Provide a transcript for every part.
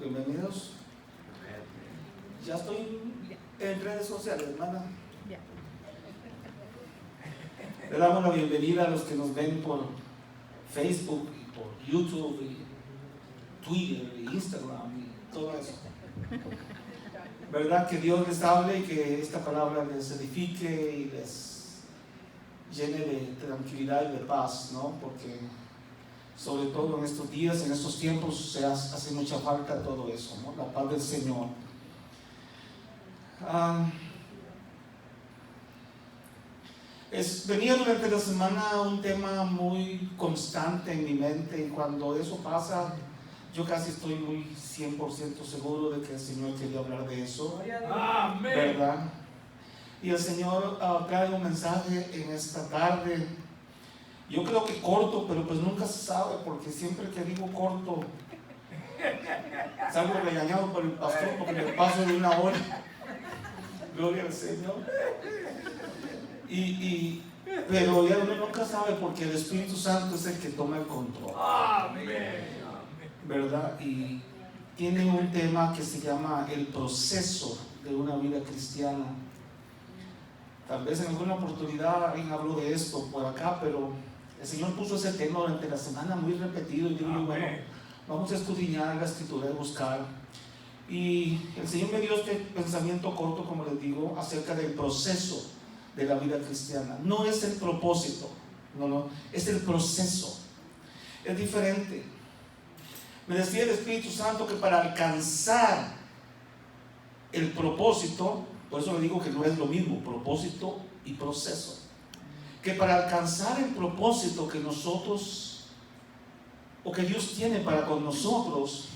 Bienvenidos. Ya estoy en redes sociales, hermana. Le damos la bienvenida a los que nos ven por Facebook, y por YouTube, y Twitter, y Instagram, y todo eso. ¿Verdad? Que Dios les hable y que esta palabra les edifique y les llene de tranquilidad y de paz, ¿no? Porque sobre todo en estos días, en estos tiempos, se hace mucha falta todo eso, ¿no? La paz del Señor. Venía durante la semana un tema muy constante en mi mente, y cuando eso pasa, yo casi estoy muy 100% seguro de que el Señor quería hablar de eso. Amén. ¿Verdad? Y el Señor trae un mensaje en esta tarde. Yo creo que corto, pero pues nunca se sabe, porque siempre que digo corto, salgo regañado por el pastor porque me paso de una hora. Gloria al Señor. Pero ya uno nunca sabe, porque el Espíritu Santo es el que toma el control. Amén. ¿Verdad? Y tiene un tema que se llama el proceso de una vida cristiana. Tal vez en alguna oportunidad alguien habló de esto por acá, pero el Señor puso ese tema durante la semana muy repetido, y digo, bueno, vamos a escudriñar la Escritura y buscar. Y el Señor me dio este pensamiento corto, como les digo, acerca del proceso de la vida cristiana. No es el propósito, no, es el proceso. Es diferente. Me decía el Espíritu Santo que para alcanzar el propósito, por eso le digo que no es lo mismo, propósito y proceso, que para alcanzar el propósito que nosotros, o que Dios tiene para con nosotros,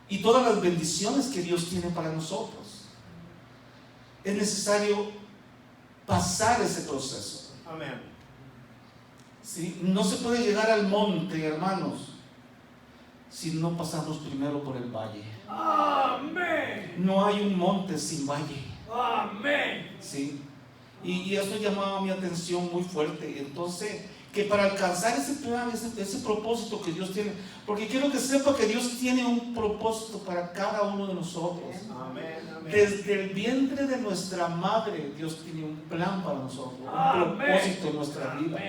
y todas las bendiciones que Dios tiene para nosotros, es necesario pasar ese proceso. Amén. ¿Sí? No se puede llegar al monte, hermanos, si no pasamos primero por el valle. Amén. No hay un monte sin valle. Amén. ¿Sí? Y eso llamaba mi atención muy fuerte. Entonces, que para alcanzar ese plan, ese propósito que Dios tiene, porque quiero que sepa que Dios tiene un propósito para cada uno de nosotros. Amén, amén. Desde el vientre de nuestra madre, Dios tiene un plan para nosotros, un propósito en nuestra vida.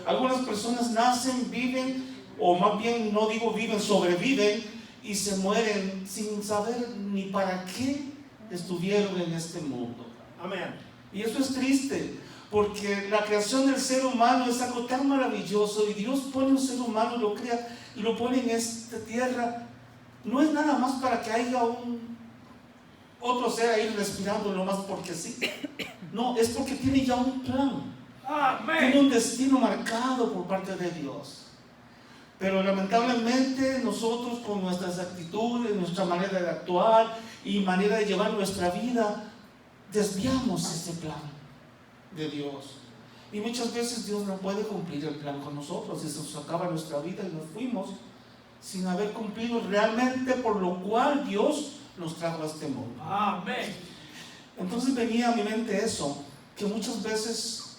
Algunas personas nacen, viven, o más bien no digo viven, sobreviven y se mueren sin saber ni para qué estuvieron en este mundo. Amén. Y eso es triste, porque la creación del ser humano es algo tan maravilloso, y Dios pone un ser humano, lo crea y lo pone en esta tierra. No es nada más para que haya otro ser ahí respirando lo más porque sí. No, es porque tiene ya un plan. Amén. Tiene un destino marcado por parte de Dios. Pero lamentablemente nosotros, con nuestras actitudes, nuestra manera de actuar y manera de llevar nuestra vida, desviamos ese plan de Dios. Y muchas veces Dios no puede cumplir el plan con nosotros, y se nos acaba nuestra vida y nos fuimos sin haber cumplido realmente por lo cual Dios nos trajo a este mundo. Amén. Entonces venía a mi mente eso, que muchas veces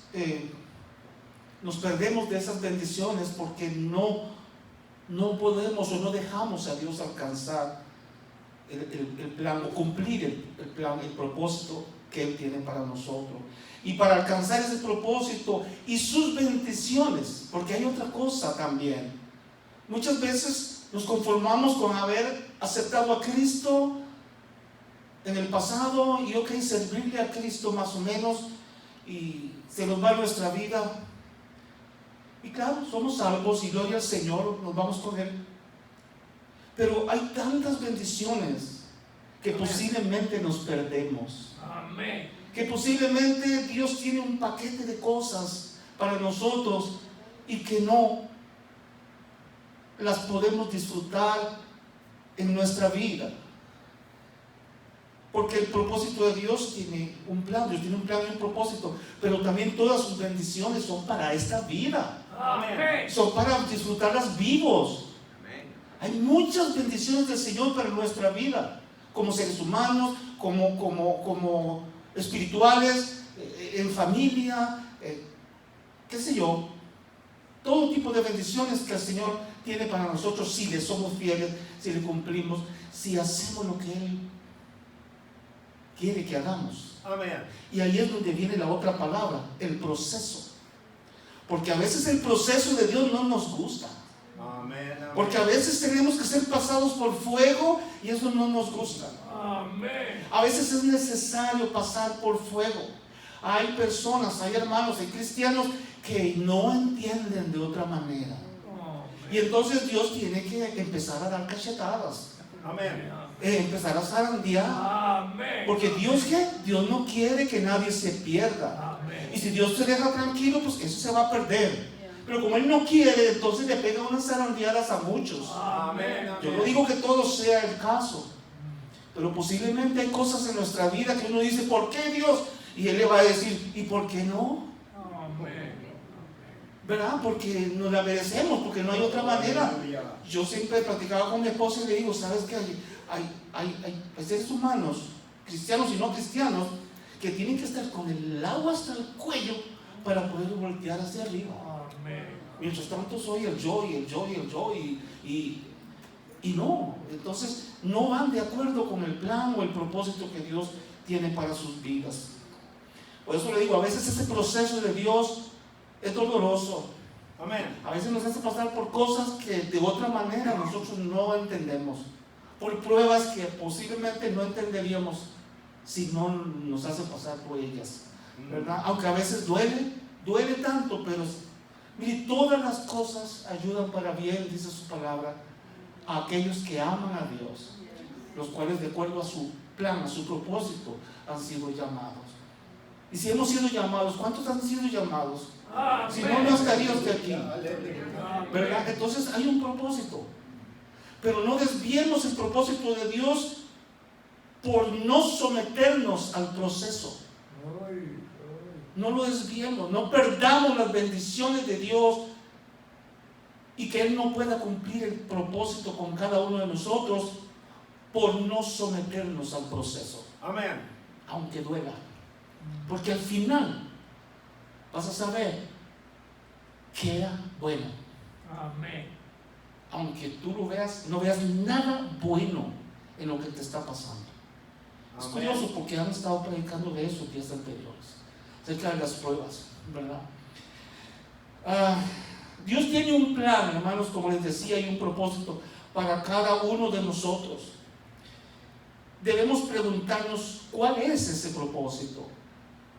nos perdemos de esas bendiciones porque no podemos o no dejamos a Dios alcanzar el plan, o cumplir el plan, el propósito que Él tiene para nosotros. Y para alcanzar ese propósito y sus bendiciones, porque hay otra cosa también. Muchas veces nos conformamos con haber aceptado a Cristo en el pasado, y servirle a Cristo más o menos, y se nos va nuestra vida. Y claro, somos salvos y gloria al Señor, nos vamos con Él. Pero hay tantas bendiciones que posiblemente nos perdemos. Amén. Que posiblemente Dios tiene un paquete de cosas para nosotros y que no las podemos disfrutar en nuestra vida. Porque el propósito de Dios tiene un plan, Dios tiene un plan y un propósito, pero también todas sus bendiciones son para esta vida. Amén. Son para disfrutarlas vivos. Amén. Hay muchas bendiciones del Señor para nuestra vida, como seres humanos, como espirituales, en familia, qué sé yo, todo tipo de bendiciones que el Señor tiene para nosotros si le somos fieles, si le cumplimos, si hacemos lo que Él quiere que hagamos. Amén. Y ahí es donde viene la otra palabra, el proceso. Porque a veces el proceso de Dios no nos gusta. Amén. Amén. Porque a veces tenemos que ser pasados por fuego y eso no nos gusta. Amén. A veces es necesario pasar por fuego. Hay personas, hay hermanos, hay cristianos que no entienden de otra manera. Y entonces Dios tiene que empezar a dar cachetadas. Amén. Empezar a zarandear. Amén. Porque Dios, ¿qué? Dios no quiere que nadie se pierda. Amén. Y si Dios te deja tranquilo, pues eso se va a perder. Pero como Él no quiere, entonces le pega unas zarandeadas a muchos. Amén. Yo no digo que todo sea el caso, pero posiblemente hay cosas en nuestra vida que uno dice, ¿por qué Dios? Y Él le va a decir, ¿y por qué no? Amén. ¿Verdad? Porque nos la merecemos, porque no hay otra manera. Yo siempre platicaba con mi esposa y le digo, ¿sabes qué? Hay seres humanos, cristianos y no cristianos, que tienen que estar con el agua hasta el cuello para poder voltear hacia arriba. Amén. Mientras tanto soy el yo y el yo y el yo y no. Entonces no van de acuerdo con el plan o el propósito que Dios tiene para sus vidas. Por eso le digo, a veces ese proceso de Dios es doloroso. Amén. A veces nos hace pasar por cosas que de otra manera nosotros no entendemos, por pruebas que posiblemente no entenderíamos si no nos hace pasar por ellas, ¿verdad? Aunque a veces duele tanto, pero mire, todas las cosas ayudan para bien, dice su palabra, a aquellos que aman a Dios, los cuales de acuerdo a su plan, a su propósito, han sido llamados. Y si hemos sido llamados, ¿cuántos han sido llamados? Si no, no estaría usted aquí, ¿verdad? Entonces hay un propósito, pero no desviemos el propósito de Dios por no someternos al proceso. No lo desviemos, no perdamos las bendiciones de Dios y que Él no pueda cumplir el propósito con cada uno de nosotros por no someternos al proceso. Amén. Aunque duela, porque al final vas a saber que era bueno. Amén. Aunque tú lo veas, no veas nada bueno en lo que te está pasando. Es curioso porque han estado predicando de eso días anteriores, acerca de las pruebas, ¿verdad? Dios tiene un plan, hermanos, como les decía, y un propósito para cada uno de nosotros. Debemos preguntarnos cuál es ese propósito.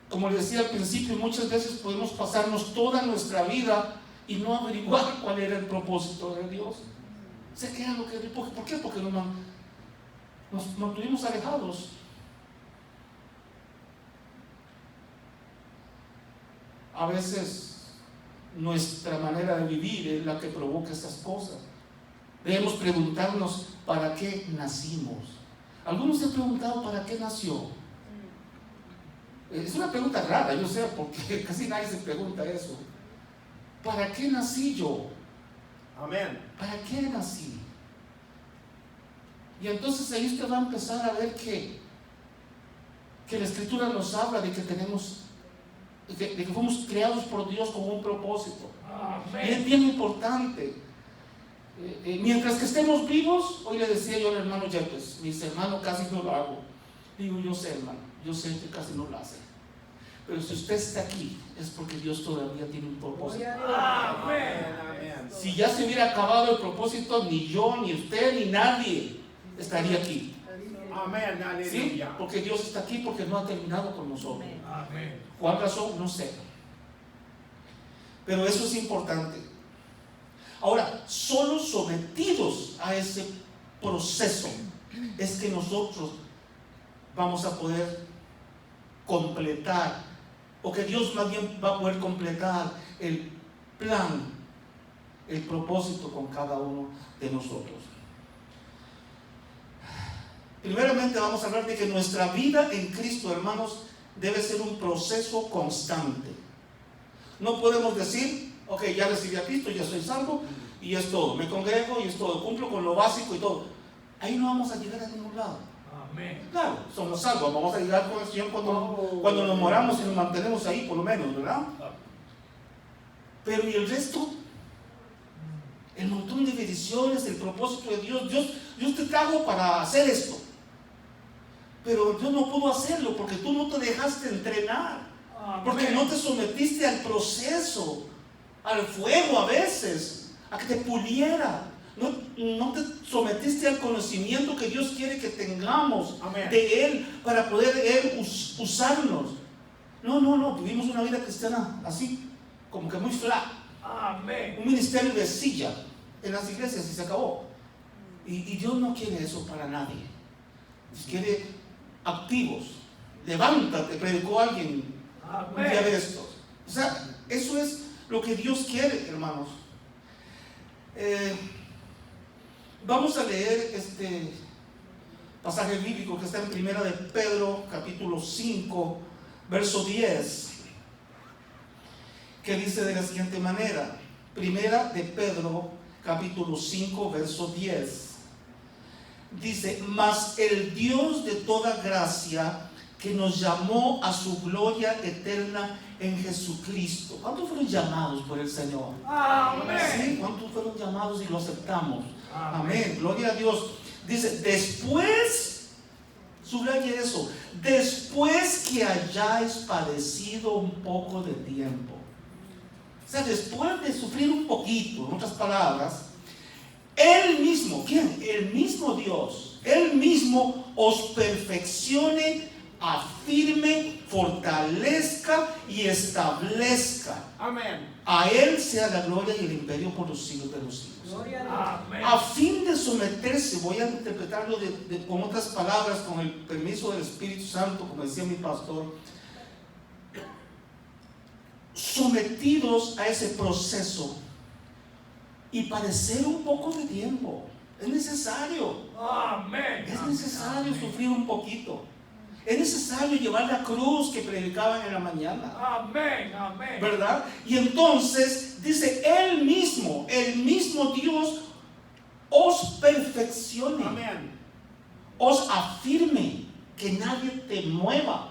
Como les decía al principio, muchas veces podemos pasarnos toda nuestra vida y no averiguar cuál era el propósito de Dios. Se queda lo que... ¿Por qué? Porque nos mantuvimos alejados. A veces nuestra manera de vivir es la que provoca estas cosas. Debemos preguntarnos ¿para qué nacimos? ¿Algunos se han preguntado para qué nació? Es una pregunta rara, yo sé, porque casi nadie se pregunta eso. ¿Para qué nací yo? Amén. ¿Para qué nací? Y entonces ahí usted va a empezar a ver que la Escritura nos habla de que tenemos, de que fuimos creados por Dios con un propósito. Amén. Y es bien importante. Mientras que estemos vivos, hoy le decía yo al hermano Yepes, mis hermanos casi no lo hago. Digo, yo sé, hermano, yo sé que casi no lo hace. Pero si usted está aquí, es porque Dios todavía tiene un propósito. Amén. Amén. Si ya se hubiera acabado el propósito, ni yo, ni usted, ni nadie estaría aquí. Amén. ¿Sí? Aleluya. Porque Dios está aquí porque no ha terminado con nosotros. Amén. ¿Cuál razón? No sé. Pero eso es importante. Ahora, solo sometidos a ese proceso es que nosotros vamos a poder completar, o que Dios más bien va a poder completar el plan, el propósito con cada uno de nosotros. Primeramente vamos a hablar de que nuestra vida en Cristo, hermanos, debe ser un proceso constante. No podemos decir, ok, ya recibí a Cristo, ya soy salvo y es todo, me congrego y es todo, cumplo con lo básico y todo. Ahí no vamos a llegar a ningún lado. Amén. Claro, somos salvos, vamos a llegar con el Señor cuando nos moramos y nos mantenemos ahí por lo menos, ¿verdad? Pero ¿y el resto? el montón de bendiciones, el propósito de Dios. Dios te trajo para hacer esto. Pero yo no puedo hacerlo porque tú no te dejaste entrenar. Porque no te sometiste al proceso, al fuego a veces, a que te puliera. No te sometiste al conocimiento que Dios quiere que tengamos de Él para poder Él usarnos. No, vivimos una vida cristiana así, como que muy flat. Un ministerio de silla en las iglesias y se acabó. Y Dios no quiere eso para nadie. Dios quiere activos. Levántate, predicó alguien un día de estos. O sea, eso es lo que Dios quiere, hermanos. Vamos a leer este pasaje bíblico que está en Primera de Pedro, capítulo 5, verso 10, que dice de la siguiente manera. Primera de Pedro, capítulo 5, verso 10. Dice: mas el Dios de toda gracia, que nos llamó a su gloria eterna en Jesucristo. ¿Cuántos fueron llamados por el Señor? Amén. ¿Sí? ¿Cuántos fueron llamados y lo aceptamos? Amén. Gloria a Dios. Dice: después, subraya eso, después que hayáis padecido un poco de tiempo. O sea, después de sufrir un poquito, en otras palabras, Él mismo, ¿quién? El mismo Dios, Él mismo os perfeccione, afirme, fortalezca y establezca. Amén. A Él sea la gloria y el imperio por los siglos de los siglos. Amén. A fin de someterse, voy a interpretarlo con otras palabras, con el permiso del Espíritu Santo, como decía mi pastor, sometidos a ese proceso y padecer un poco de tiempo. Es necesario. Amén. Es necesario sufrir un poquito. Es necesario llevar la cruz que predicaban en la mañana. Amén. Amén. ¿Verdad? Y entonces dice: el mismo Dios os perfeccione. Amén. Os afirme, que nadie te mueva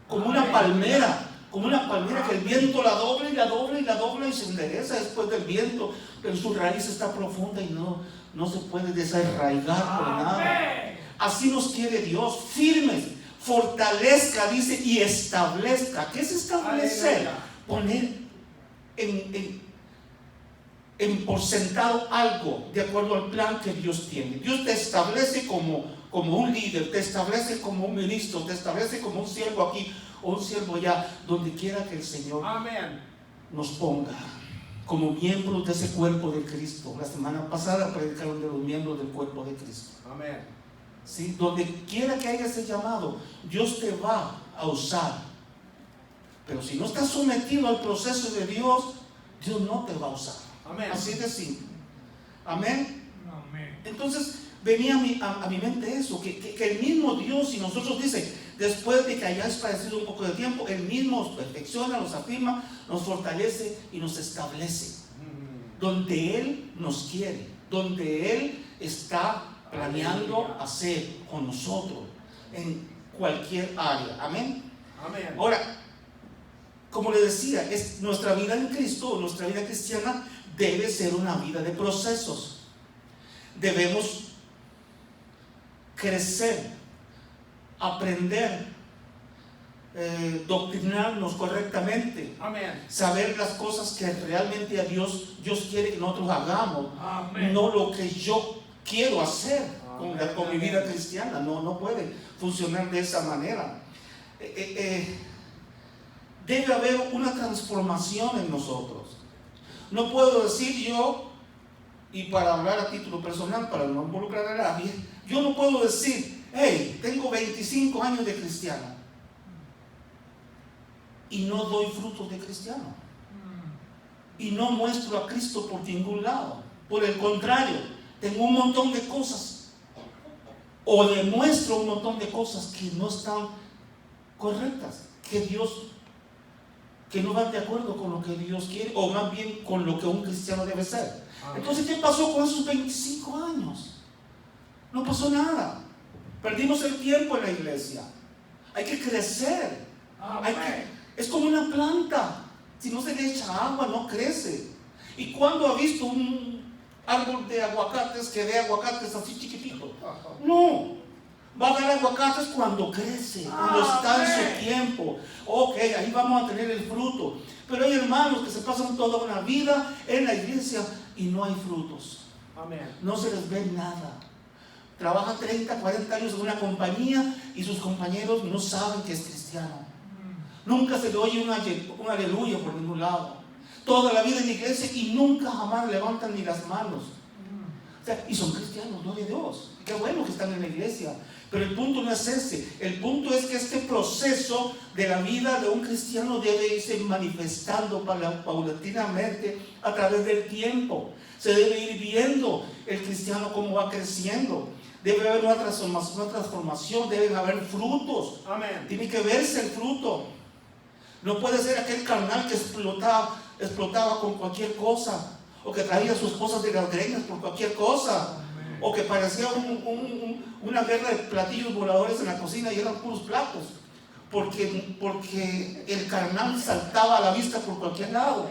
como una Amén. palmera. Como una palmera que el viento la dobla y la dobla y la dobla y se endereza después del viento, pero su raíz está profunda y no se puede desarraigar por nada. Así nos quiere Dios, firmes, fortalezca, dice, y establezca. ¿Qué es establecer? Poner en por sentado algo de acuerdo al plan que Dios tiene. Dios te establece como un líder, te establece como un ministro, te establece como un siervo aquí o un siervo allá, donde quiera que el Señor nos ponga como miembros de ese cuerpo de Cristo. La semana pasada predicaron de los miembros del cuerpo de Cristo. Amén. ¿Sí? Donde quiera que haya ese llamado, Dios te va a usar. Pero si no estás sometido al proceso de Dios, Dios no te va a usar. Amén. Así de simple. Amén. Amén. Entonces venía a mi mente eso, que el mismo Dios, y nosotros dice, después de que hayáis padecido un poco de tiempo, Él mismo nos perfecciona, nos afirma, nos fortalece y nos establece. Donde Él nos quiere, donde Él está planeando hacer con nosotros, en cualquier área. Amén. Amén. Ahora, como le decía, es nuestra vida en Cristo, nuestra vida cristiana debe ser una vida de procesos. Debemos crecer, aprender, doctrinarnos correctamente. Amén. Saber las cosas que realmente a Dios quiere que nosotros hagamos. Amén. No lo que yo quiero hacer con mi vida Amén. cristiana. No puede funcionar de esa manera. Debe haber una transformación en nosotros. No puedo decir yo, y para hablar a título personal, para no involucrar a nadie, yo no puedo decir: hey, tengo 25 años de cristiano y no doy frutos de cristiano y no muestro a Cristo por ningún lado. Por el contrario, tengo un montón de cosas, o demuestro un montón de cosas que no están correctas, que no van de acuerdo con lo que Dios quiere, o más bien con lo que un cristiano debe ser. Entonces, ¿qué pasó con esos 25 años? No pasó nada. Perdimos el tiempo en la iglesia. Hay que crecer. Es como una planta. Si no se le echa agua, no crece. ¿Y cuándo ha visto árbol de aguacates que dé aguacates así chiquititos. No, va a dar aguacates cuando crece, cuando está en su tiempo. Ok, ahí vamos a tener el fruto. Pero hay hermanos que se pasan toda una vida en la iglesia y no hay frutos. No se les ve nada. Trabaja 30, 40 años en una compañía y sus compañeros no saben que es cristiano. Nunca se le oye un aleluya por ningún lado. Toda la vida en la iglesia y nunca jamás levantan ni las manos. O sea, y son cristianos, gloria a Dios. Qué bueno que están en la iglesia. Pero el punto no es ese. El punto es que este proceso de la vida de un cristiano debe irse manifestando paulatinamente a través del tiempo. Se debe ir viendo el cristiano cómo va creciendo. Debe haber una transformación, deben haber frutos. Amén. Tiene que verse el fruto. No puede ser aquel carnal que explotaba con cualquier cosa, o que traía a sus esposas de las greñas por cualquier cosa, o que parecía una guerra de platillos voladores en la cocina y eran puros platos, porque el carnal saltaba a la vista por cualquier lado.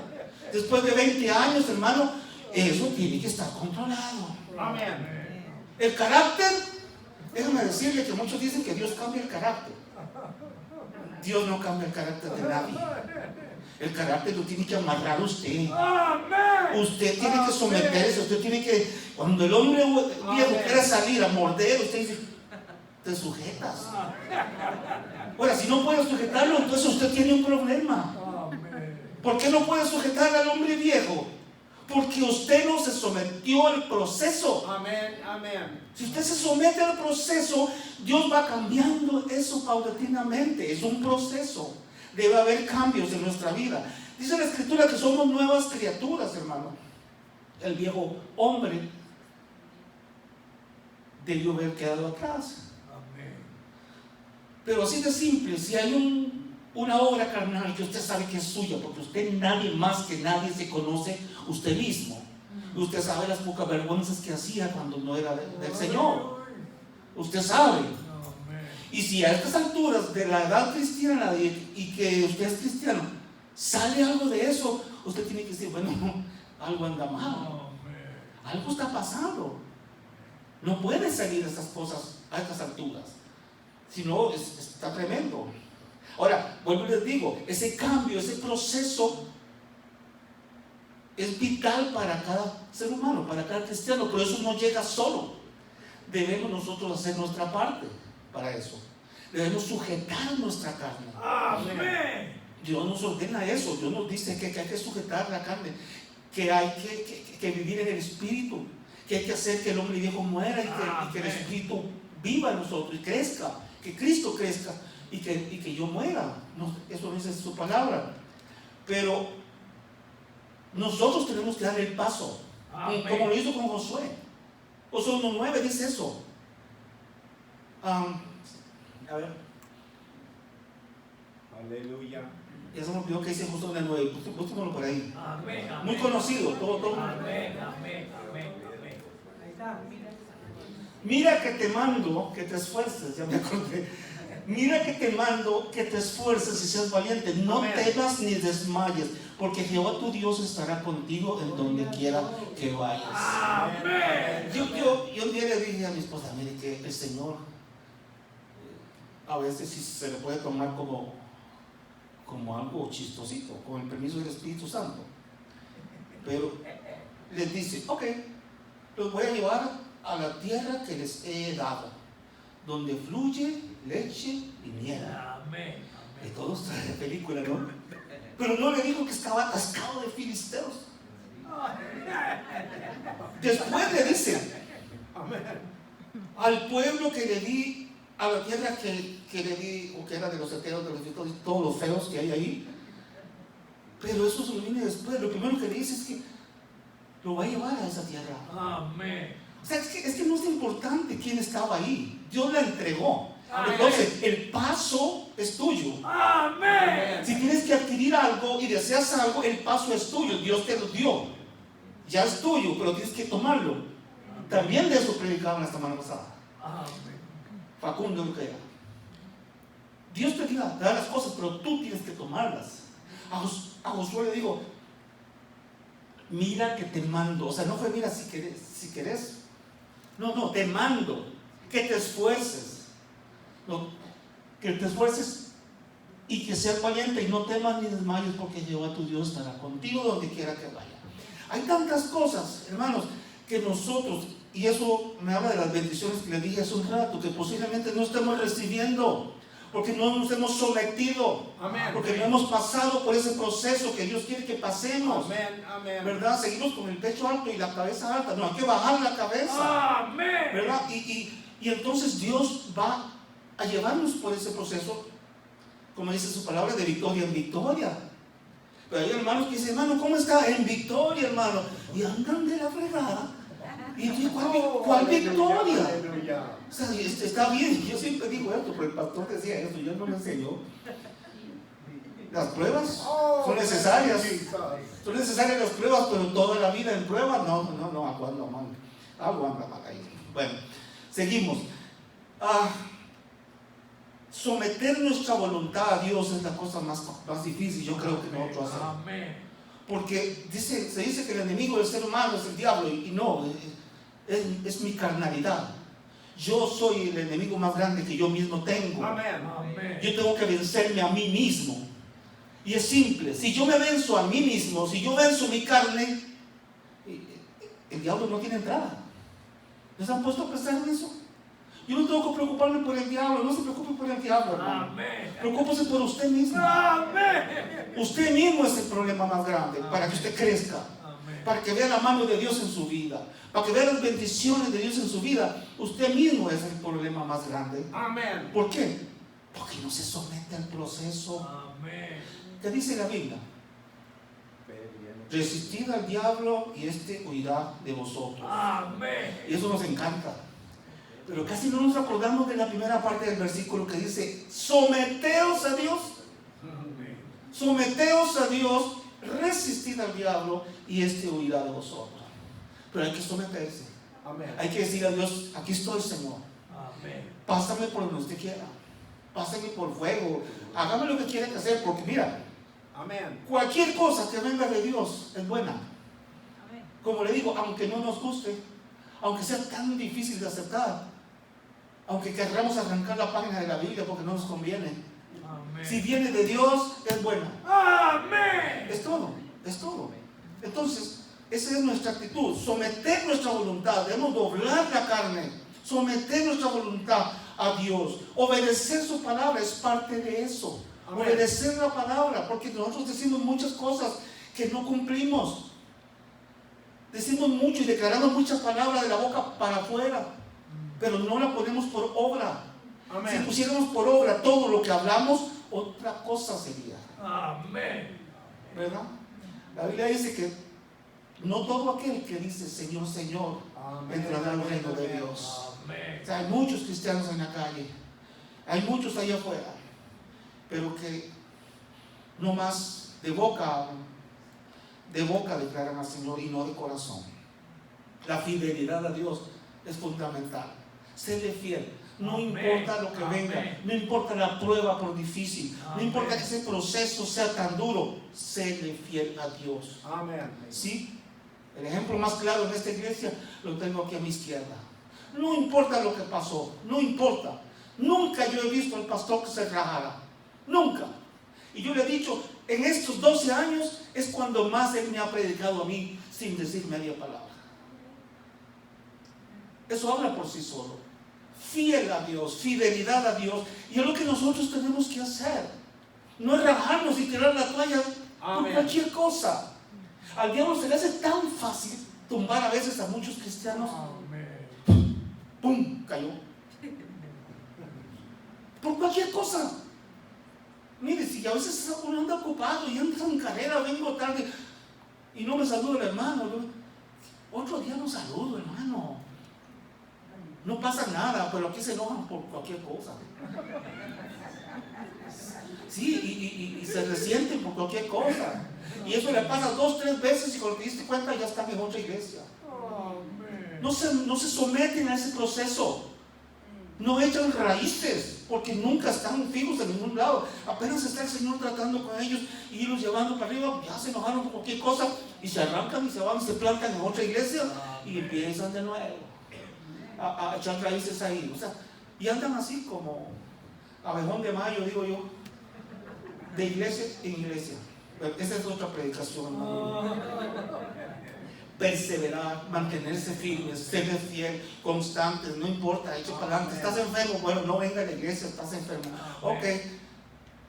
Después de 20 años, hermano, eso tiene que estar controlado. Amén. El carácter, déjame decirle que muchos dicen que Dios cambia el carácter. Dios no cambia el carácter de nadie. El carácter lo tiene que amarrar usted. Usted tiene que someterse. Usted tiene que, cuando el hombre viejo quiere salir a morder, usted dice, te sujetas. Ahora, si no puede sujetarlo, entonces usted tiene un problema. ¿Por qué no puede sujetar al hombre viejo? Porque usted no se sometió al proceso. Amén, amén. Si usted se somete al proceso, Dios va cambiando eso paulatinamente. Es un proceso. Debe haber cambios en nuestra vida. Dice la Escritura que somos nuevas criaturas, hermano. El viejo hombre debió haber quedado atrás. Pero así de simple, si hay una obra carnal que usted sabe que es suya, porque usted nadie más que nadie se conoce usted mismo. Usted sabe las pocas vergüenzas que hacía cuando no era del Señor. Usted sabe. Y si a estas alturas de la edad cristiana y que usted es cristiano, sale algo de eso, usted tiene que decir, bueno, algo anda mal. Algo está pasando. No puede salir de estas cosas a estas alturas. Si no, está tremendo. Ahora, vuelvo y les digo, ese cambio, ese proceso es vital para cada ser humano, para cada cristiano, pero eso no llega solo. Debemos nosotros hacer nuestra parte para eso. Debemos sujetar nuestra carne. Amén. Dios nos ordena eso. Dios nos dice que hay que sujetar la carne, que hay que vivir en el Espíritu, que hay que hacer que el hombre viejo muera y que el Espíritu viva en nosotros y crezca, que Cristo crezca y que yo muera. No, eso dice su palabra. Pero nosotros tenemos que dar el paso, como lo hizo con Josué. Josué 1:9 dice eso. A ver. Aleluya. Ya se me olvidó que dice Josué 1:9. Búsquenlo por ahí. Amén. Muy conocido, todo. Amén, amén, amén. Mira que te mando que te esfuerces, ya me acordé. Mira que te mando que te esfuerces y seas valiente. No temas ni desmayes, porque Jehová tu Dios estará contigo en donde quiera que vayas. Amén. Yo un día le dije a mi esposa, mire que el Señor a veces sí se le puede tomar como algo chistosito, con el permiso del Espíritu Santo. Pero les dice, ok, los voy a llevar a la tierra que les he dado, donde fluye leche y miel. Amén. Y todos traen película, ¿no? Pero no le dijo que estaba atascado de filisteos. Después le dice, al pueblo que le di, a la tierra que le di, o que era de los heteos, de los filisteos, todos los feos que hay ahí. Pero eso se lo viene después. Lo primero que le dice es que lo va a llevar a esa tierra. Amén. O sea, es que no es importante quién estaba ahí. Dios la entregó. Amén. Entonces, el paso es tuyo. Amén. Si tienes que adquirir algo y deseas algo, el paso es tuyo. Dios te lo dio. Ya es tuyo, pero tienes que tomarlo. También de eso predicaba la semana pasada. Amén. Facundo lo que era. Dios te da las cosas, pero tú tienes que tomarlas. A Josué le digo, mira que te mando. O sea, no fue mira si querés. No, te mando que te esfuerces. No, que te esfuerces y que seas valiente y no temas ni desmayes, porque Jehová tu Dios estará contigo donde quiera que vaya. Hay tantas cosas, hermanos, que nosotros, y eso me habla de las bendiciones que le dije hace un rato, que posiblemente no estemos recibiendo, porque no nos hemos sometido, Amén. porque no hemos pasado por ese proceso que Dios quiere que pasemos. Amén. Amén. ¿Verdad? Seguimos con el pecho alto y la cabeza alta. No, hay que bajar la cabeza. Amén. ¿Verdad? Y entonces Dios va a llevarnos por ese proceso, como dice su palabra, de victoria en victoria. Pero hay hermanos que dicen, hermano, ¿cómo está? En victoria, hermano. Y andan de la fregada. Y yo, ¿cuál victoria? Aleluya. O sea, está bien. Yo siempre digo esto, pero el pastor decía esto, yo no me enseñó. Las pruebas son necesarias. Son necesarias las pruebas, pero toda la vida en pruebas, no, aguanta mal. Aguanta mal ahí. Bueno, seguimos. Someter nuestra voluntad a Dios es la cosa más difícil, yo creo, que nosotros hacemos. Amén. Porque se dice que el enemigo del ser humano es el diablo, y no, es mi carnalidad. Yo soy el enemigo más grande que yo mismo tengo. Amén. Amén. Yo tengo que vencerme a mí mismo. Y es simple, si yo me venzo a mí mismo, si yo venzo mi carne, el diablo no tiene entrada. ¿Les han puesto a pensar en eso? Yo no tengo que preocuparme por el diablo, no se preocupe por el diablo, hermano. Amén. Preocúpese por usted mismo. Amén. Usted mismo es el problema más grande, para que usted crezca, Amén. para que vea la mano de Dios en su vida, para que vea las bendiciones de Dios en su vida. Usted mismo es el problema más grande. Amén. ¿Por qué? Porque no se somete al proceso. Amén. ¿Qué dice la Biblia? Resistid al diablo y éste huirá de vosotros. Amén. Y eso nos encanta. Pero casi no nos acordamos de la primera parte del versículo que dice: someteos a Dios. Someteos a Dios, resistid al diablo y éste huirá de vosotros. Pero hay que someterse. Amén. Hay que decir a Dios: aquí estoy, Señor. Amén. Pásame por donde usted quiera. Pásame por fuego. Hágame lo que quiera que hacer, porque mira, Amén. cualquier cosa que venga de Dios es buena. Como le digo, aunque no nos guste, aunque sea tan difícil de aceptar, aunque querramos arrancar la página de la Biblia porque no nos conviene, Amén. si viene de Dios, es buena. Amén. Es todo, es todo. Entonces, esa es nuestra actitud: someter nuestra voluntad. Debemos doblar la carne, someter nuestra voluntad a Dios. Obedecer su palabra es parte de eso. Amén. Obedecer la palabra, porque nosotros decimos muchas cosas que no cumplimos. Decimos mucho y declaramos muchas palabras de la boca para afuera, pero no la ponemos por obra. Amén. Si pusiéramos por obra todo lo que hablamos, otra cosa sería. Amén. ¿Verdad? La Biblia dice que no todo aquel que dice Señor, Señor, Amén. entrará al reino de Dios. Amén. O sea, hay muchos cristianos en la calle, hay muchos allá afuera, pero que no más de boca declaran al Señor y no de corazón. La fidelidad a Dios es fundamental. Séle fiel. No Amén. importa lo que Amén. venga, no importa la prueba por difícil, no Amén. importa que ese proceso sea tan duro, séle fiel a Dios. Amén. ¿Sí? El ejemplo más claro en esta iglesia lo tengo aquí a mi izquierda. No importa lo que pasó, no importa. Nunca yo he visto al pastor que se rajara. Nunca. Y yo le he dicho, en estos 12 años es cuando más él me ha predicado a mí sin decir media palabra. Eso habla por sí solo. Fiel a Dios, fidelidad a Dios. Y es lo que nosotros tenemos que hacer. No es rajarnos y tirar la toalla por Amén. cualquier cosa. Al diablo se le hace tan fácil tumbar a veces a muchos cristianos. Amén. ¡Pum! Cayó. Por cualquier cosa. Mire, si a veces uno anda ocupado y anda en carrera, vengo tarde y no me saluda el hermano, otro día no saludo, hermano. No pasa nada, pero aquí se enojan por cualquier cosa. Sí, y se resienten por cualquier cosa. Y eso le pasa 2, 3 veces y cuando te diste cuenta ya están en otra iglesia. Amén. No se someten a ese proceso. no echan raíces, porque nunca están fijos en ningún lado. Apenas está el Señor tratando con ellos y irlos llevando para arriba, ya se enojaron por cualquier cosa y se arrancan y se van, se plantan en otra iglesia y empiezan de nuevo a echar raíces ahí. O sea, y andan así como abejón de mayo, digo yo, de iglesia en iglesia. Pero esa es otra predicación, hermano. Perseverar, mantenerse firmes, ser fiel, constantes, no importa, eche para adelante. Estás enfermo, bueno, no venga a la iglesia, estás enfermo. Ok,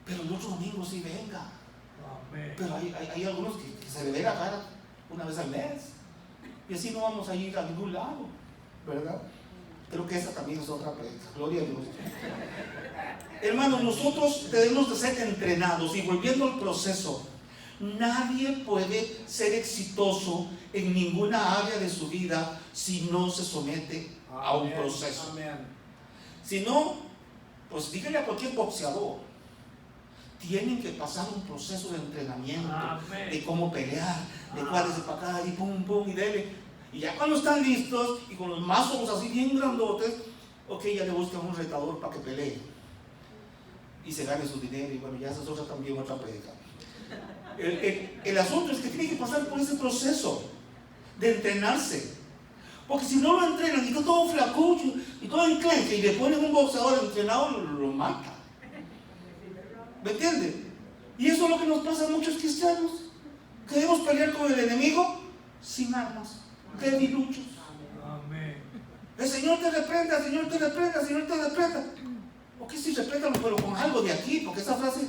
pero el otro domingo sí venga. Pero hay algunos que se le ve la cara una vez al mes. Y así no vamos a ir a ningún lado, ¿verdad? Creo que esa también es otra predicación. Gloria a Dios. Hermanos, nosotros debemos de ser entrenados. Y volviendo al proceso, nadie puede ser exitoso en ninguna área de su vida si no se somete a un proceso. Si no, pues dígale a cualquier boxeador, tienen que pasar un proceso de entrenamiento, de cómo pelear, de cuál es para acá y pum pum y dele. Y ya cuando están listos y con los mazos así bien grandotes, ok, ya le buscan un retador para que pelee y se gane su dinero. Y bueno, ya esa es también otra predica. El asunto es que tiene que pasar por ese proceso de entrenarse, porque si no lo entrenan y está todo flacucho y todo enclenque y le ponen un boxeador entrenado, lo mata. ¿Me entiendes? Y eso es lo que nos pasa a muchos cristianos. Queremos pelear con el enemigo sin armas, debiluchos. El Señor te reprenda, el Señor te reprenda, el Señor te reprenda. Ok, sí, repréndalo, pero con algo de aquí, porque esa frase,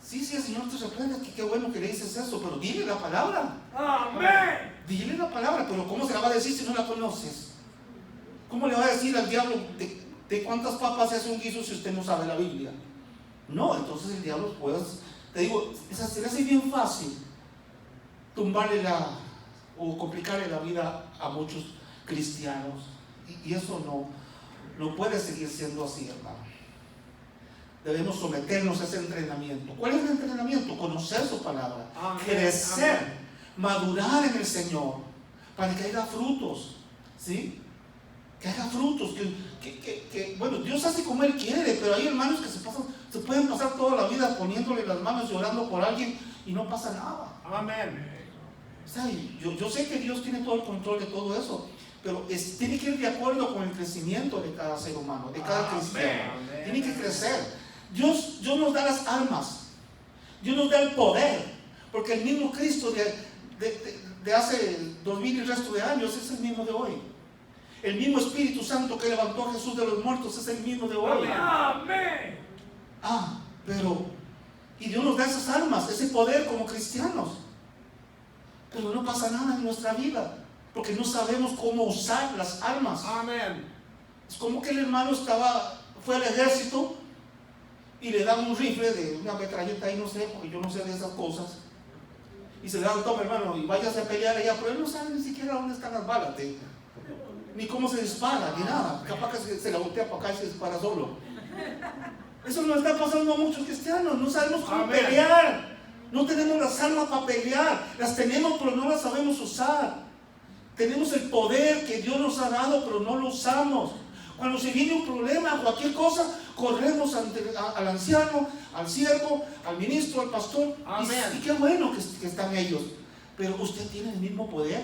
sí, el Señor te reprenda, qué bueno que le dices eso, pero dile la palabra. Amén. Dile la palabra, pero ¿cómo se la va a decir si no la conoces? ¿Cómo le va a decir al diablo de cuántas papas se hace un guiso si usted no sabe la Biblia? No, entonces el diablo, pues, te digo, se le hace bien fácil tumbarle o complicarle la vida a muchos cristianos. Y eso no puede seguir siendo así, hermano. Debemos someternos a ese entrenamiento. ¿Cuál es el entrenamiento? Conocer su palabra, crecer, madurar en el Señor, para que haya frutos, ¿sí? Que haya frutos, bueno, Dios hace como Él quiere, pero hay hermanos que se pueden pasar toda la vida poniéndole las manos y orando por alguien y no pasa nada. Amén. O sea, yo sé que Dios tiene todo el control de todo eso, pero tiene que ir de acuerdo con el crecimiento de cada ser humano, de cada cristiano. Tiene que crecer. Dios nos da las armas, Dios nos da el poder, porque el mismo Cristo de hace 2000 y el resto de años es el mismo de hoy. El mismo Espíritu Santo que levantó a Jesús de los muertos es el mismo de hoy. Amén. Y Dios nos da esas armas, ese poder como cristianos, pero no pasa nada en nuestra vida, porque no sabemos cómo usar las armas. Amén. Es como que el hermano fue al ejército y le dan un rifle de una metralleta ahí, no sé, porque yo no sé de esas cosas, y se le dan, toma hermano, y váyase a pelear allá, pero él no sabe ni siquiera dónde están las balas, ni cómo se dispara, ni nada. Capaz que se la voltea para acá y se dispara solo. Eso nos está pasando a muchos cristianos, no sabemos cómo pelear, no tenemos las armas para pelear, las tenemos pero no las sabemos usar. Tenemos el poder que Dios nos ha dado, pero no lo usamos. Cuando se viene un problema, cualquier cosa, corremos al anciano, al siervo, al ministro, al pastor. Y qué bueno que están ellos. Pero usted tiene el mismo poder.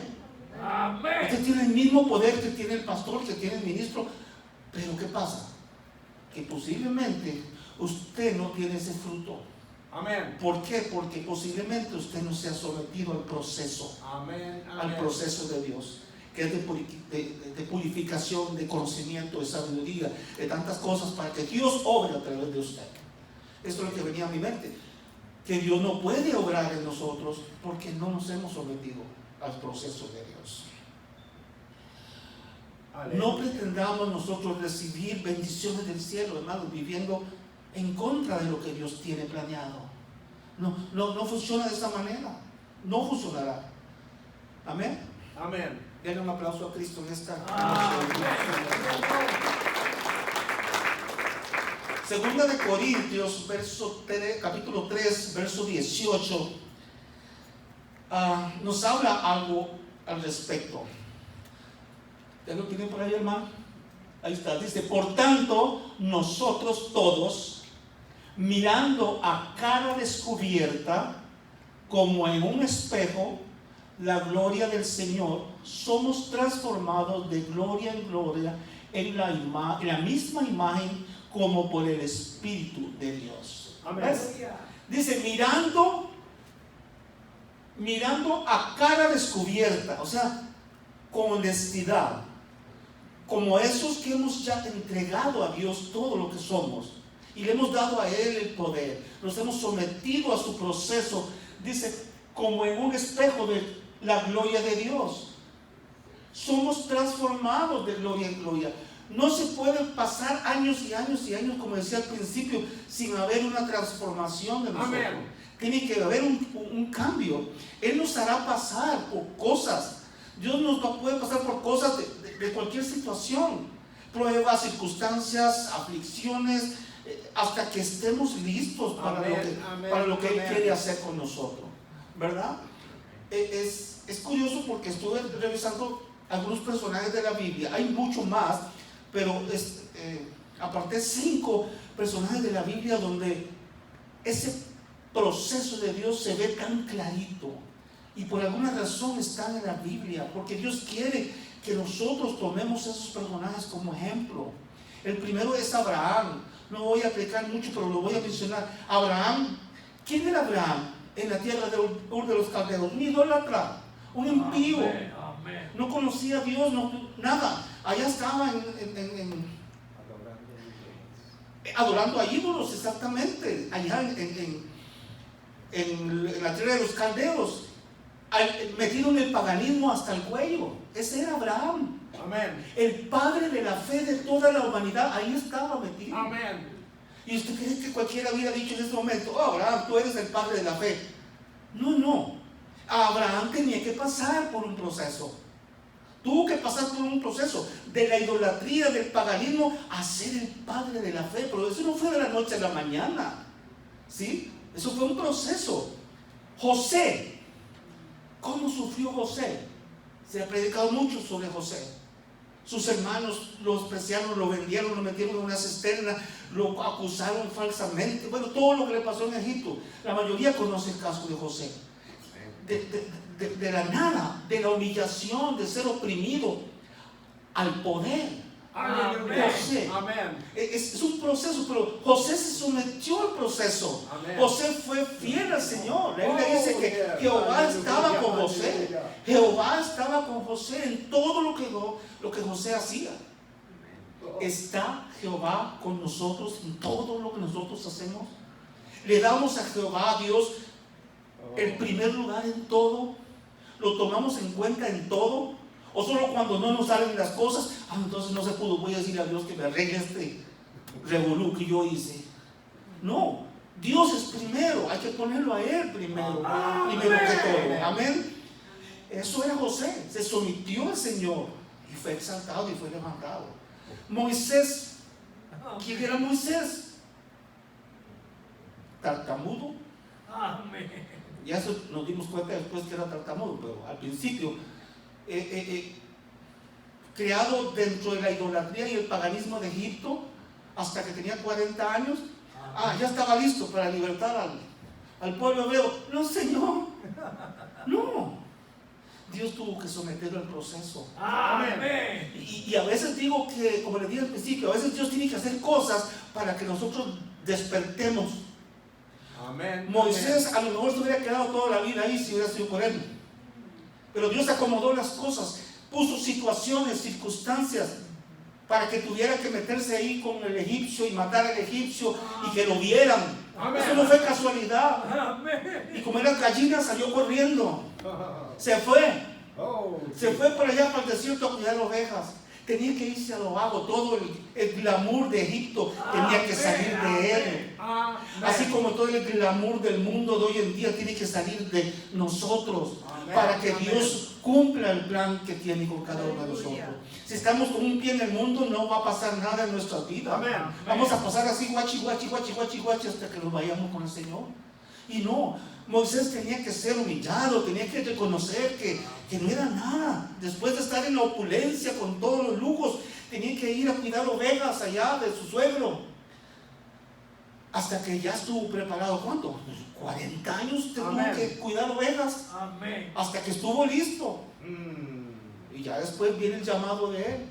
Amén. Usted tiene el mismo poder que tiene el pastor, que tiene el ministro. Pero ¿qué pasa? Que posiblemente usted no tiene ese fruto. Amén. ¿Por qué? Porque posiblemente usted no se ha sometido al proceso. Amén. Al proceso de Dios, que es de purificación, de conocimiento, de sabiduría, de tantas cosas para que Dios obre a través de usted. Esto es lo que venía a mi mente, que Dios no puede obrar en nosotros porque no nos hemos sometido al proceso de Dios. Aleluya. No pretendamos nosotros recibir bendiciones del cielo, hermanos, viviendo en contra de lo que Dios tiene planeado. No funciona de esa manera, no funcionará. Amén. Amén. Denle un aplauso a Cristo en esta Amén. Segunda de Corintios, capítulo 3, verso 18, nos habla algo al respecto. ¿Ya lo tienen por ahí, hermano? Ahí está, dice, por tanto, nosotros todos, mirando a cara descubierta, como en un espejo, la gloria del Señor, somos transformados de gloria en gloria en la misma imagen como por el Espíritu de Dios. Amén. Dice, mirando a cara descubierta, o sea, con honestidad, como esos que hemos ya entregado a Dios todo lo que somos y le hemos dado a Él el poder, nos hemos sometido a su proceso, dice, como en un espejo de la gloria de Dios. Somos transformados de gloria en gloria. No se pueden pasar años y años y años, como decía al principio, sin haber una transformación de nosotros. Amén. Tiene que haber un cambio. Él nos hará pasar por cosas. Dios nos puede pasar por cosas de cualquier situación. Pruebas, circunstancias, aflicciones, hasta que estemos listos para lo que Él quiere hacer con nosotros. ¿Verdad? Es curioso porque estuve revisando algunos personajes de la Biblia. Hay mucho más, pero aparté 5 personajes de la Biblia donde ese proceso de Dios se ve tan clarito y por alguna razón están en la Biblia, porque Dios quiere que nosotros tomemos esos personajes como ejemplo. El primero es Abraham. No voy a aplicar mucho, pero lo voy a mencionar. Abraham, ¿quién era Abraham? En la tierra de Ur de los Caldeos, un idólatra, un impío. Amén, amén. No conocía a Dios, nada. Allá estaba adorando a ídolos, exactamente. Allá en la tierra de los caldeos, metido en el paganismo hasta el cuello. Ese era Abraham. Amén. El padre de la fe de toda la humanidad. Ahí estaba metido. Amén. ¿Y usted cree que cualquiera hubiera dicho en ese momento, oh, Abraham, tú eres el padre de la fe? No. Abraham tenía que pasar por un proceso. Tuvo que pasar por un proceso de la idolatría, del paganismo, a ser el padre de la fe. Pero eso no fue de la noche a la mañana. ¿Sí? Eso fue un proceso. José. ¿Cómo sufrió José? Se ha predicado mucho sobre José. Sus hermanos lo despreciaron, lo vendieron, lo metieron en una cisterna, lo acusaron falsamente. Bueno, todo lo que le pasó en Egipto. La mayoría conoce el caso de José. De la nada, de la humillación, de ser oprimido, al poder. Amén. José. Amén. Es un proceso, pero José se sometió al proceso. Amén. José fue fiel al Señor. La Biblia dice que yeah. Jehová Aleluya, estaba con José. aleluya. Jehová estaba con José en todo lo que José hacía. ¿Está Jehová con nosotros en todo lo que nosotros hacemos? ¿Le damos a Jehová, a Dios, el primer lugar en todo? ¿Lo tomamos en cuenta en todo? ¿O solo cuando no nos salen las cosas? Entonces no se pudo, voy a decir a Dios que me arregle este revolú que yo hice. No, Dios es primero, hay que ponerlo a Él primero, primero que todo. Amén. Eso era José, se sometió al Señor y fue exaltado y fue levantado. Moisés, ¿quién era Moisés? Tartamudo. Amén. Ya eso nos dimos cuenta después que era tartamudo, pero al principio, creado dentro de la idolatría y el paganismo de Egipto, hasta que tenía 40 años, ya estaba listo para libertar al pueblo hebreo. No, Señor, no. Dios tuvo que someterlo al proceso. Amén. Y a veces digo que, como le dije al principio, a veces Dios tiene que hacer cosas para que nosotros despertemos. Amén. Moisés a lo mejor se hubiera quedado toda la vida ahí si hubiera sido por él. Pero Dios acomodó las cosas, puso situaciones, circunstancias, para que tuviera que meterse ahí con el egipcio y matar al egipcio y que lo vieran. Amén. Eso no fue casualidad. Amén. Y como era gallina, salió corriendo. Se fue. Se fue por allá para el desierto a cuidar ovejas. Tenía que irse a lo vago. Todo el glamour de Egipto tenía que salir de él. Así como todo el glamour del mundo de hoy en día tiene que salir de nosotros. Amén. Para que Amén. Dios cumpla el plan que tiene con cada uno de nosotros. Si estamos con un pie en el mundo, no va a pasar nada en nuestras vidas. Amén. Vamos a pasar así guachi hasta que nos vayamos con el Señor. Y no, Moisés tenía que ser humillado, tenía que reconocer que no era nada. Después de estar en la opulencia con todos los lujos, tenía que ir a cuidar ovejas allá de su suegro. Hasta que ya estuvo preparado. ¿Cuánto? 40 años tuvo Amén. que cuidar ovejas. Amén. Hasta que estuvo listo. Mm. Y ya después viene el llamado de él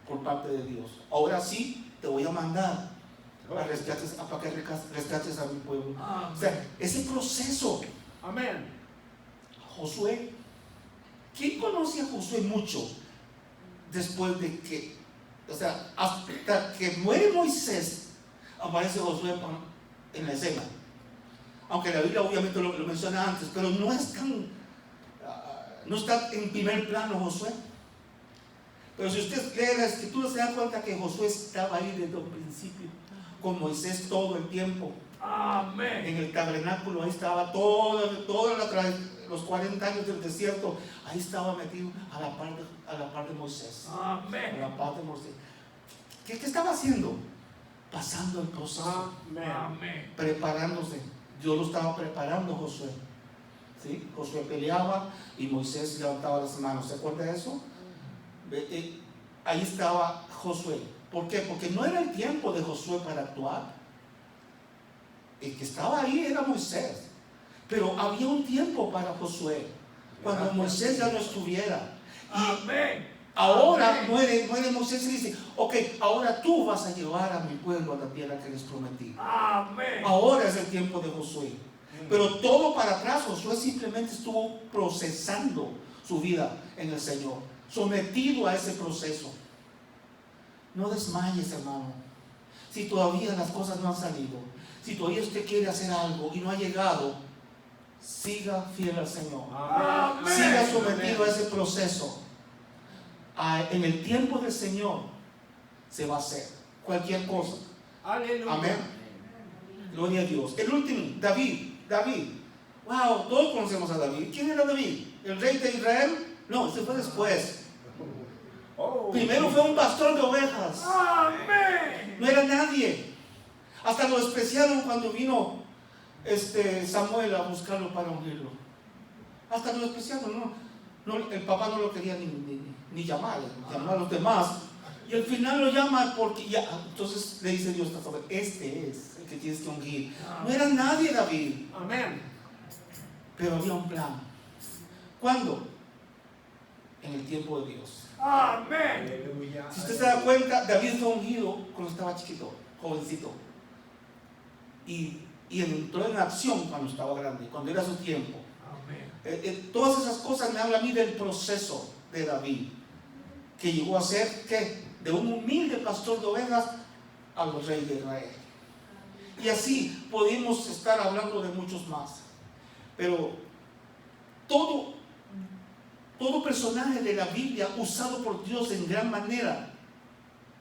por parte de Dios. Ahora sí te voy a mandar para que rescates a mi pueblo. O sea, Amén. ese proceso. Amén. Josué, ¿quién conoce a Josué mucho después de que, o sea, hasta que muere Moisés, aparece Josué en la escena? Aunque la Biblia obviamente lo menciona antes, pero no es tan, no está en primer plano Josué. Pero si usted lee la escritura se da cuenta que Josué estaba ahí desde un principio, con Moisés todo el tiempo. Amén. En el tabernáculo, ahí estaba los 40 años del desierto, ahí estaba metido a la par de Moisés. A Amén. la par de Moisés. ¿Qué estaba haciendo? Pasando el proceso, Amén. Amén. preparándose. Dios lo estaba preparando, Josué. ¿Sí? Josué peleaba y Moisés levantaba las manos. ¿Se acuerda de eso? Ahí estaba Josué. ¿Por qué? Porque no era el tiempo de Josué para actuar. El que estaba ahí era Moisés. Pero había un tiempo para Josué, cuando Moisés ya no estuviera. Y Amén. ahora Amén. muere Moisés y dice: ok, ahora tú vas a llevar a mi pueblo a la tierra que les prometí. Amén. Ahora es el tiempo de Josué. Pero todo para atrás, Josué simplemente estuvo procesando su vida en el Señor, sometido a ese proceso. No desmayes, hermano. Si todavía las cosas no han salido, si todavía usted quiere hacer algo y no ha llegado, siga fiel al Señor. Amén. Siga sometido a ese proceso. En el tiempo del Señor se va a hacer cualquier cosa. Aleluya. Amén. Gloria a Dios. El último, David. Wow, todos conocemos a David. ¿Quién era David? ¿El rey de Israel? No, ese fue después. Oh. Primero fue un pastor de ovejas. Amén. No era nadie. Hasta lo despreciaron cuando vino Samuel a buscarlo para ungirlo. Hasta lo despreciaron. No, el papá no lo quería ni llamar. Llamó a los demás. Y al final lo llama porque ya. Entonces le dice Dios: este es el que tienes que ungir. No era nadie, David. Amén. Pero había un plan. ¿Cuándo? En el tiempo de Dios. Amén. Aleluya. Si usted se da cuenta, David fue ungido cuando estaba chiquito, jovencito. Y entró en acción cuando estaba grande, cuando era su tiempo. Amén. Todas esas cosas me hablan a mí del proceso de David, que llegó a ser, ¿qué? De un humilde pastor de ovejas a los reyes de Israel. Y así podemos estar hablando de muchos más. Pero todo personaje de la Biblia usado por Dios en gran manera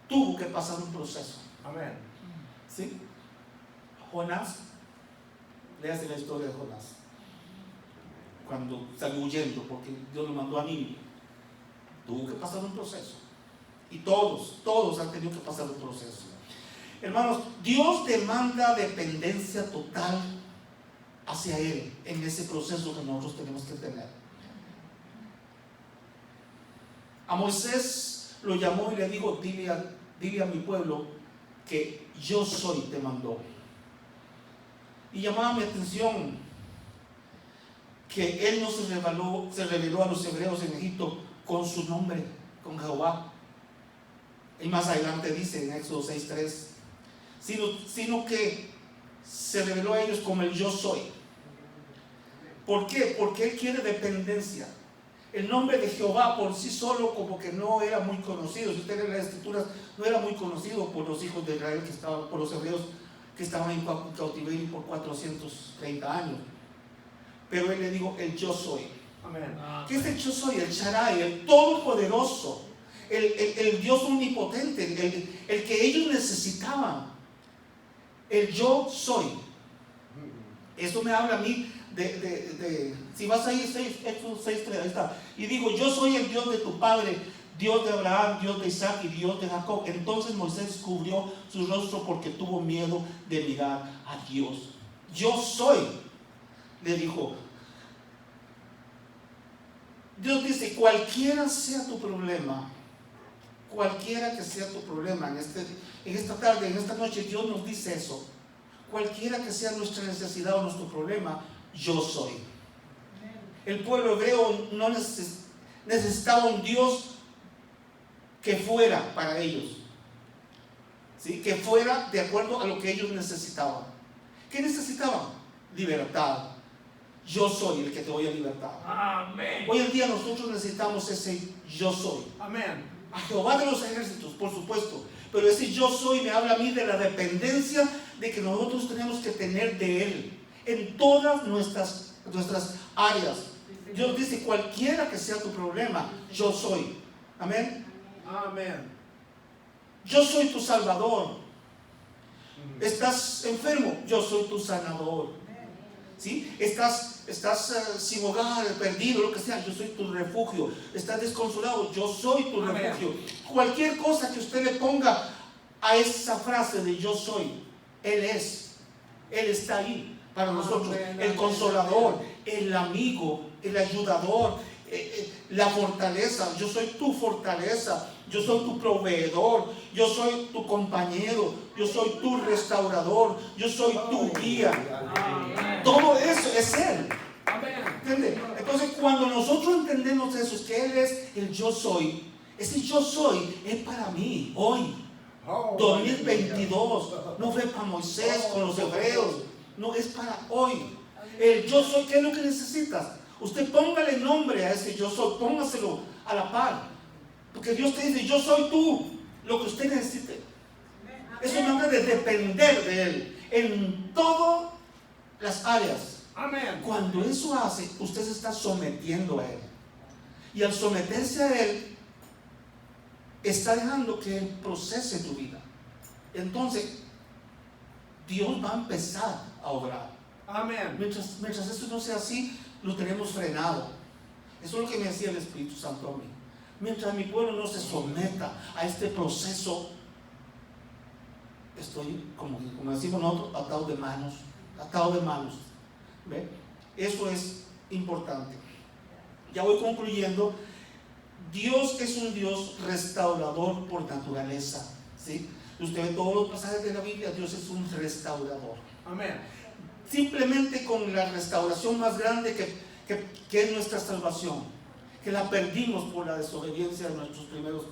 tuvo que pasar un proceso. Amén. ¿Sí? Jonás, léase la historia de Jonás, cuando salió huyendo porque Dios lo mandó a Nínive. Tuvo que pasar un proceso. Y todos han tenido que pasar un proceso. Hermanos, Dios demanda dependencia total hacia Él en ese proceso que nosotros tenemos que tener. A Moisés lo llamó y le dijo: dile a mi pueblo que yo soy, te mandó. Y llamaba mi atención que él no se reveló a los hebreos en Egipto con su nombre, con Jehová. Y más adelante dice en Éxodo 6:3, sino que se reveló a ellos como el yo soy. ¿Por qué? Porque él quiere dependencia. El nombre de Jehová por sí solo como que no era muy conocido. Si usted lee las escrituras, no era muy conocido por los hijos de Israel por los hebreos que estaban en cautiverio por 430 años. Pero él le dijo: el yo soy. Amén. ¿Qué es el yo soy? El Shaddai, el todopoderoso, el Dios omnipotente, el que ellos necesitaban. El yo soy. Eso me habla a mí si vas ahí, Éxodo 6:3, ahí está. Y digo: yo soy el Dios de tu padre, Dios de Abraham, Dios de Isaac y Dios de Jacob. Entonces Moisés cubrió su rostro porque tuvo miedo de mirar a Dios. Yo soy, le dijo. Dios dice: cualquiera sea tu problema, cualquiera que sea tu problema en esta tarde, en esta noche, Dios nos dice eso. Cualquiera que sea nuestra necesidad o nuestro problema, yo soy. El pueblo hebreo no necesitaba un Dios que fuera para ellos, ¿sí? Que fuera de acuerdo a lo que ellos necesitaban. ¿Qué necesitaban? Libertad. Yo soy el que te voy a libertar. Amén. Hoy en día nosotros necesitamos ese yo soy. Amen. A Jehová de los ejércitos, por supuesto. Pero ese yo soy me habla a mí de la dependencia de que nosotros tenemos que tener de Él en todas nuestras áreas. Dios dice, cualquiera que sea tu problema, yo soy. Amén. Amen. Yo soy tu salvador. Estás enfermo, yo soy tu sanador. ¿Sí? Estás sin hogar, perdido, lo que sea, yo soy tu refugio. Estás desconsolado, yo soy tu Amén. refugio. Cualquier cosa que usted le ponga a esa frase de yo soy, Él está ahí para nosotros. Amén, El amén, consolador, amén. el amigo, el ayudador, la fortaleza. Yo soy tu fortaleza, yo soy tu proveedor, yo soy tu compañero, yo soy tu restaurador, yo soy tu guía. Amén. Todo eso es Él. Amen. ¿Entiende? Entonces, cuando nosotros entendemos eso, es que Él es el yo soy. Ese yo soy es para mí hoy, Oh, 2022. No fue para Moisés con los hebreos, no, es para hoy. El yo soy, ¿qué es lo que necesitas? Usted póngale nombre a ese yo soy, póngaselo a la par, porque Dios te dice, yo soy tú, lo que usted necesite. Eso me habla de depender de Él en todas las áreas. Amen. Cuando eso hace, usted se está sometiendo a Él. Y al someterse a Él, está dejando que Él procese tu vida. Entonces, Dios va a empezar a obrar. Amen. Mientras eso no sea así, lo tenemos frenado. Eso es lo que me decía el Espíritu Santo a mí. Mientras mi pueblo no se someta a este proceso, estoy, como decimos nosotros, atado de manos. Atado de manos. ¿Ve? Eso es importante. Ya voy concluyendo. Dios es un Dios restaurador por naturaleza, ¿sí? Usted ve todos los pasajes de la Biblia, Dios es un restaurador. Amen. Simplemente con la restauración más grande que es nuestra salvación, que la perdimos por la desobediencia de nuestros primeros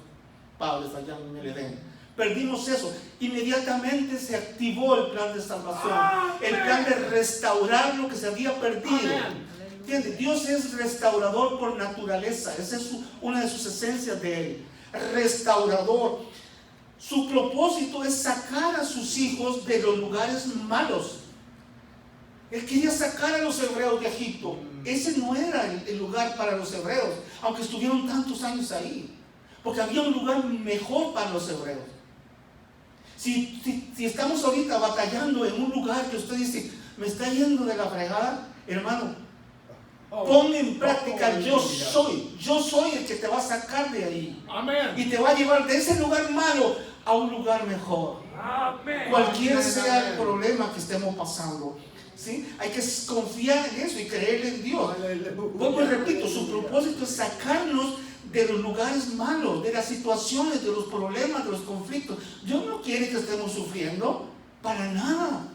padres allá en el Edén. Perdimos eso. Inmediatamente se activó el plan de salvación, el plan de restaurar lo que se había perdido. Amen. ¿Entiende? Dios es restaurador por naturaleza. Esa es una de sus esencias de Él. Restaurador. Su propósito es sacar a sus hijos de los lugares malos. Él quería sacar a los hebreos de Egipto. Ese no era el lugar para los hebreos, aunque estuvieron tantos años ahí, porque había un lugar mejor para los hebreos. Si estamos ahorita batallando en un lugar que usted dice, me está yendo de la fregada, hermano, pon en práctica yo soy el que te va a sacar de ahí Amen. y te va a llevar de ese lugar malo a un lugar mejor. Amén. Cualquiera sea el problema que estemos pasando, ¿sí? Hay que confiar en eso y creer en Dios. Vuelvo y repito, su propósito es sacarnos de los lugares malos, de las situaciones, de los problemas, de los conflictos. Dios no quiere que estemos sufriendo para nada.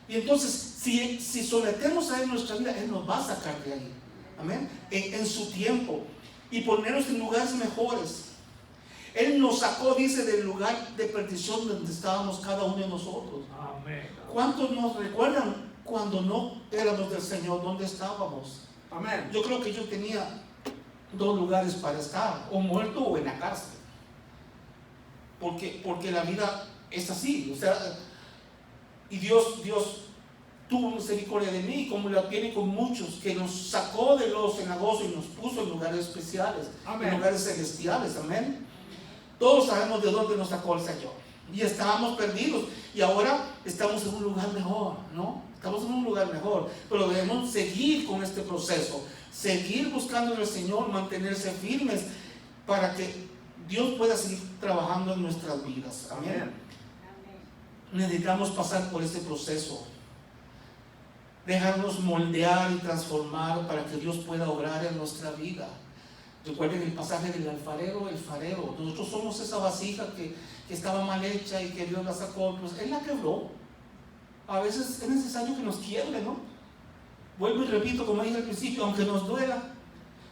Y entonces, si sometemos a Él nuestra vida, Él nos va a sacar de ahí. Amén. En su tiempo. Y ponernos en lugares mejores. Él nos sacó, dice, del lugar de perdición donde estábamos cada uno de nosotros. Amén. ¿Cuántos nos recuerdan cuando no éramos del Señor? ¿Dónde estábamos? Amen. Yo creo que yo tenía 2 lugares para estar, o muerto o en la cárcel. Porque la vida es así. O sea, y Dios tuvo misericordia de mí, como la tiene con muchos, que nos sacó de los cenagos y nos puso en lugares especiales, Amén. en lugares celestiales. Amén. Todos sabemos de dónde nos sacó el Señor. Y estábamos perdidos. Y ahora estamos en un lugar mejor, ¿no? Estamos en un lugar mejor. Pero debemos seguir con este proceso. Seguir buscando al Señor, mantenerse firmes para que Dios pueda seguir trabajando en nuestras vidas. Amén. Amen. Necesitamos pasar por este proceso. Dejarnos moldear y transformar para que Dios pueda obrar en nuestra vida. Recuerden el pasaje del alfarero, el farero. Nosotros somos esa vasija que estaba mal hecha y que Dios la sacó, pues Él la quebró. A veces es necesario que nos quiebre, ¿no? Vuelvo y repito, como dije al principio, aunque nos duela,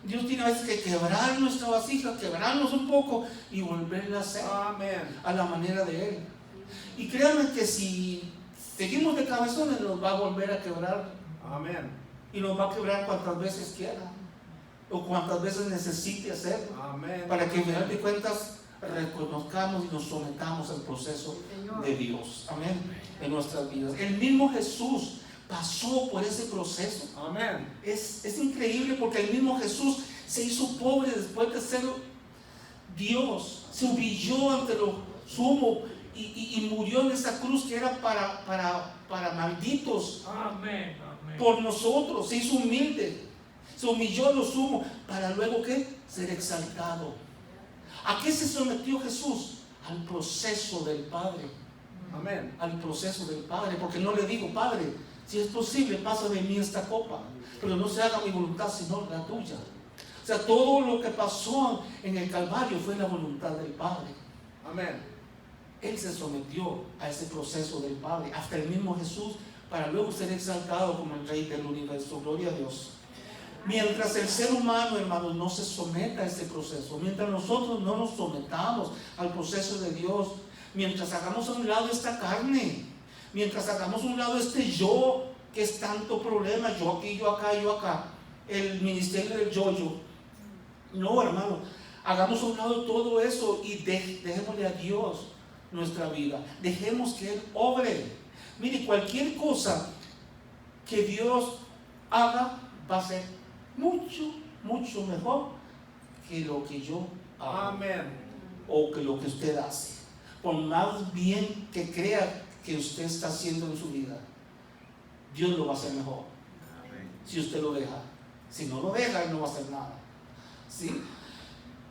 Dios tiene a veces que quebrar nuestra vasija, quebrarnos un poco y volverla a hacer a la manera de Él. Y créanme que si seguimos de cabezones, nos va a volver a quebrar. Amén. Y nos va a quebrar cuantas veces quiera o cuantas veces necesite hacerlo. Amén. Para que al final de cuentas reconozcamos y nos sometamos al proceso de Dios. Amén. En nuestras vidas. El mismo Jesús pasó por ese proceso. Amén. Es increíble porque el mismo Jesús se hizo pobre después de ser Dios. Se humilló ante lo sumo y murió en esa cruz que era para malditos. Amén. Amén. Por nosotros. Se hizo humilde. Se humilló a lo sumo para luego ¿qué? Ser exaltado. ¿A qué se sometió Jesús? Al proceso del Padre. Amén. Al proceso del Padre, porque no le digo, Padre, si es posible, pasa de mí esta copa, pero no se haga mi voluntad sino la tuya. O sea, todo lo que pasó en el Calvario fue la voluntad del Padre. Amén. Él se sometió a ese proceso del Padre, hasta el mismo Jesús, para luego ser exaltado como el Rey del universo. Gloria a Dios. Mientras el ser humano, hermanos, no se someta a ese proceso, mientras nosotros no nos sometamos al proceso de Dios, mientras hagamos a un lado esta carne, mientras hagamos a un lado este yo, que es tanto problema, yo aquí, yo acá, yo acá, el ministerio del yo. No, hermano, hagamos a un lado todo eso y dejémosle a Dios nuestra vida. Dejemos que Él obre. Mire, cualquier cosa que Dios haga va a ser mucho, mucho mejor que lo que yo hago. Amén. O que lo que usted hace. Por más bien que crea que usted está haciendo en su vida, Dios lo va a hacer mejor. Si usted lo deja. Si no lo deja, Él no va a hacer nada. ¿Sí?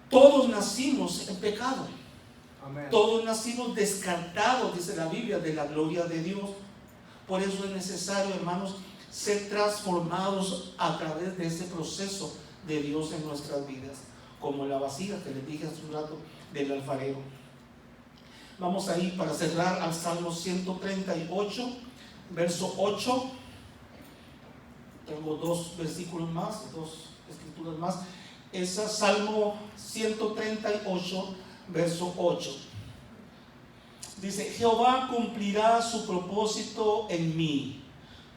Todos nacimos en pecado. Amén. Todos nacimos descartados, dice la Biblia, de la gloria de Dios. Por eso es necesario, hermanos, ser transformados a través de ese proceso de Dios en nuestras vidas, como la vasija que les dije hace un rato del alfarero. Vamos a ir para cerrar al Salmo 138, verso 8. Tengo dos versículos más, dos escrituras más. Es Salmo 138, verso 8. Dice: Jehová cumplirá su propósito en mí.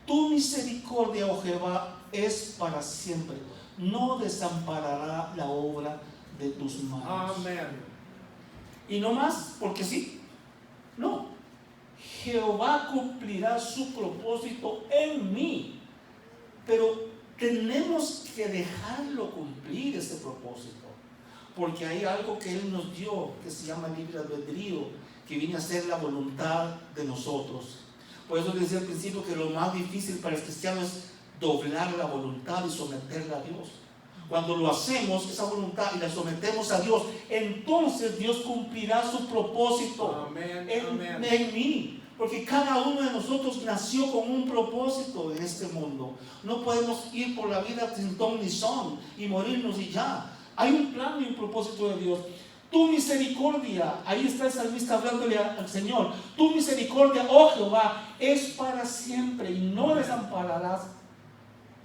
Tu misericordia, oh Jehová, es para siempre. No desamparará la obra de tus manos. Amén. Y no más, porque sí. No. Jehová cumplirá su propósito en mí. Pero tenemos que dejarlo cumplir ese propósito. Porque hay algo que Él nos dio, que se llama libre albedrío, que viene a ser la voluntad de nosotros. Por eso les decía al principio que lo más difícil para el cristiano es doblar la voluntad y someterla a Dios. Cuando lo hacemos, esa voluntad, y la sometemos a Dios, entonces Dios cumplirá su propósito. Amén. En mí. Porque cada uno de nosotros nació con un propósito en este mundo. No podemos ir por la vida sin ton ni son y morirnos y ya. Hay un plan y un propósito de Dios. Tu misericordia, ahí está el salmista hablándole al Señor. Tu misericordia, oh Jehová, es para siempre y no desampararás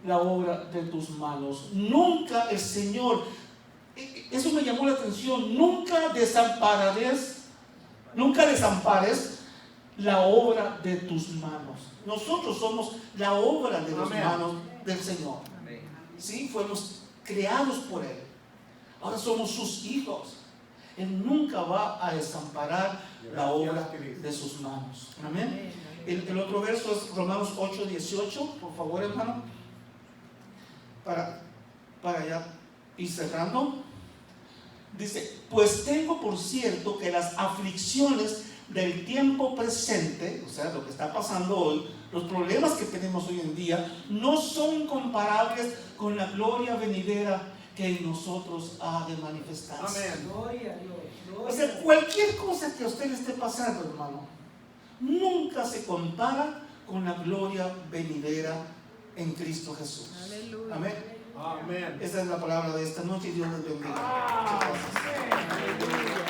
la obra de tus manos. Nunca el Señor, eso me llamó la atención, nunca desampares la obra de tus manos. Nosotros somos la obra de las manos del Señor. ¿Sí? Fuimos creados por Él. Ahora somos sus hijos. Él nunca va a desamparar la obra de sus manos. Amén. El otro verso es Romanos 8:18. Por favor, hermano, para ya ir cerrando. Dice: pues tengo por cierto que las aflicciones del tiempo presente, o sea, lo que está pasando hoy, los problemas que tenemos hoy en día, no son comparables con la gloria venidera que en nosotros ha de manifestarse. Amén. Gloria a Dios. O sea, cualquier cosa que a usted le esté pasando, hermano, nunca se compara con la gloria venidera en Cristo Jesús. Aleluya. Amén. Amén. Esa es la palabra de esta noche y Dios les bendiga. Muchas gracias. Amén.